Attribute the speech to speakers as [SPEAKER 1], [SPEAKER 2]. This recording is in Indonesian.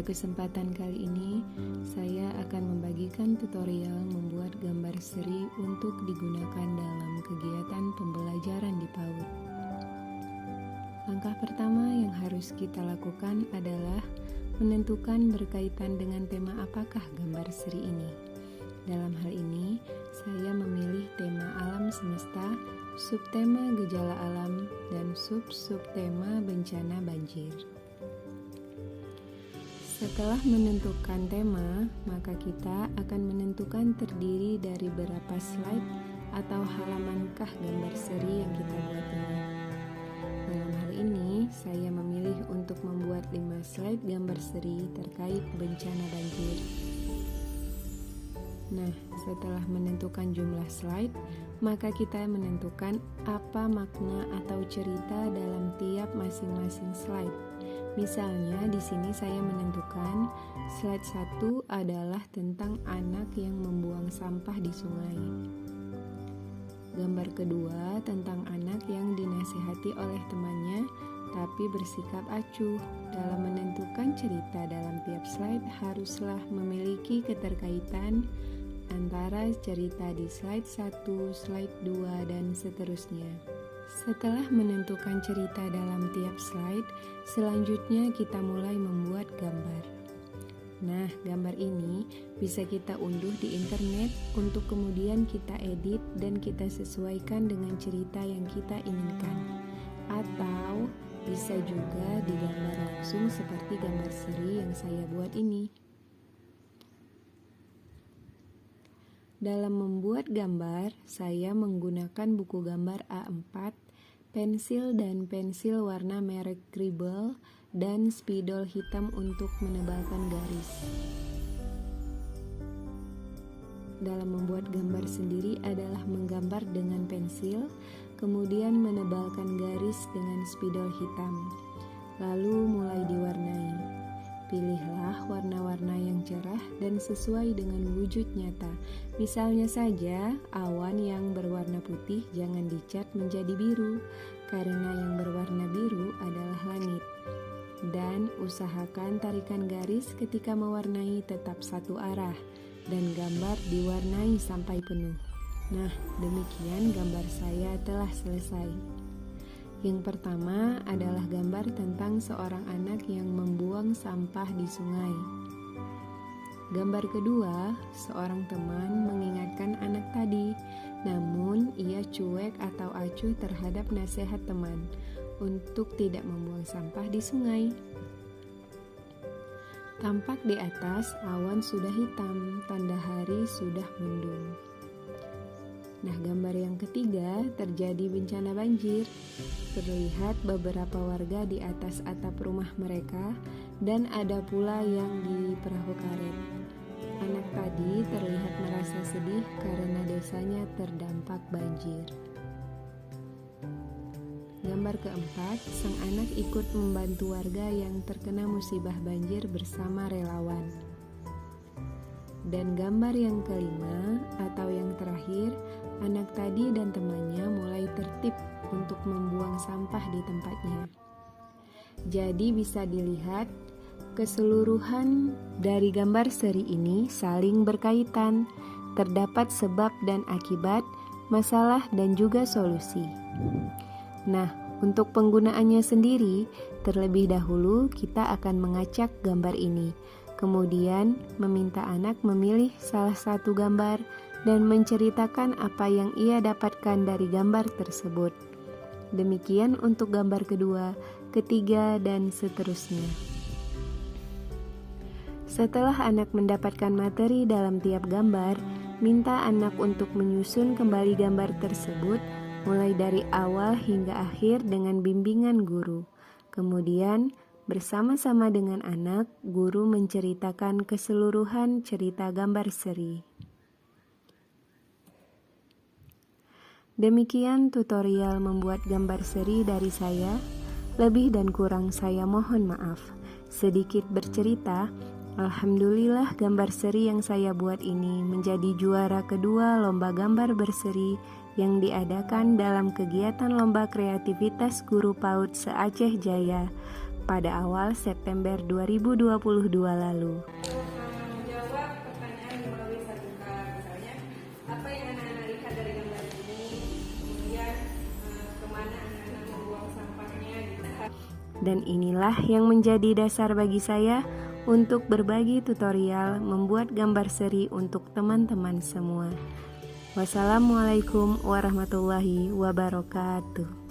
[SPEAKER 1] kesempatan kali ini, saya akan membagikan tutorial membuat gambar seri untuk digunakan dalam kegiatan pembelajaran di PAUD. Langkah pertama yang harus kita lakukan adalah menentukan berkaitan dengan tema apakah gambar seri ini. Dalam hal ini, saya memilih tema alam semesta, subtema gejala alam, dan subtema bencana banjir. Setelah menentukan tema, maka kita akan menentukan terdiri dari berapa slide atau halamankah gambar seri yang kita buat ini. Dalam hal ini, saya memilih untuk membuat 5 slide gambar seri terkait bencana banjir. Nah, setelah menentukan jumlah slide, maka kita menentukan apa makna atau cerita dalam tiap masing-masing slide. Misalnya, di sini saya menentukan slide 1 adalah tentang anak yang membuang sampah di sungai. Gambar kedua tentang anak yang dinasihati oleh temannya tapi bersikap acuh. Dalam menentukan cerita dalam tiap slide haruslah memiliki keterkaitan antara cerita di slide 1, slide 2, dan seterusnya. Setelah menentukan cerita dalam tiap slide, selanjutnya kita mulai membuat gambar. Nah, gambar ini bisa kita unduh di internet untuk kemudian kita edit dan kita sesuaikan dengan cerita yang kita inginkan. Atau bisa juga digambar langsung seperti gambar seri yang saya buat ini. Dalam membuat gambar, saya menggunakan buku gambar A4, pensil dan pensil warna merek Scribble, dan spidol hitam untuk menebalkan garis. Dalam membuat gambar sendiri adalah menggambar dengan pensil, kemudian menebalkan garis dengan spidol hitam, lalu mulai diwarnai. Pilihlah warna-warna yang cerah dan sesuai dengan wujud nyata. Misalnya saja, awan yang berwarna putih jangan dicat menjadi biru, karena yang berwarna biru adalah langit. Dan usahakan tarikan garis ketika mewarnai tetap satu arah, dan gambar diwarnai sampai penuh. Nah, demikian gambar saya telah selesai. Yang pertama adalah gambar tentang seorang anak yang membuang sampah di sungai. Gambar kedua, seorang teman mengingatkan anak tadi, namun ia cuek atau acuh terhadap nasihat teman untuk tidak membuang sampah di sungai. Tampak di atas awan sudah hitam, tanda hari sudah mendung. Nah, gambar yang ketiga terjadi bencana banjir. Terlihat beberapa warga di atas atap rumah mereka dan ada pula yang di perahu karet. Anak tadi terlihat merasa sedih karena desanya terdampak banjir. Gambar keempat, sang anak ikut membantu warga yang terkena musibah banjir bersama relawan. Dan gambar yang kelima atau yang terakhir, anak tadi dan temannya mulai tertib untuk membuang sampah di tempatnya. Jadi bisa dilihat keseluruhan dari gambar seri ini saling berkaitan. Terdapat sebab dan akibat, masalah dan juga solusi. Nah, untuk penggunaannya sendiri, terlebih dahulu kita akan mengacak gambar ini. Kemudian meminta anak memilih salah satu gambar dan menceritakan apa yang ia dapatkan dari gambar tersebut. Demikian untuk gambar kedua, ketiga, dan seterusnya. Setelah anak mendapatkan materi dalam tiap gambar, minta anak untuk menyusun kembali gambar tersebut mulai dari awal hingga akhir dengan bimbingan guru. Kemudian, bersama-sama dengan anak, guru menceritakan keseluruhan cerita gambar seri. Demikian tutorial membuat gambar seri dari saya. Lebih dan kurang saya mohon maaf. Sedikit bercerita, alhamdulillah gambar seri yang saya buat ini menjadi juara kedua lomba gambar berseri yang diadakan dalam kegiatan lomba kreativitas guru PAUD se-Aceh Jaya pada awal September 2022 lalu.
[SPEAKER 2] Menjawab pertanyaan melalui satu hal, misalnya apa yang anak-anak lihat dari gambar ini, kemudian kemana anak-anak membuang sampahnya gitu.
[SPEAKER 1] Dan inilah yang menjadi dasar bagi saya untuk berbagi tutorial membuat gambar seri untuk teman-teman semua. Wassalamualaikum warahmatullahi wabarakatuh.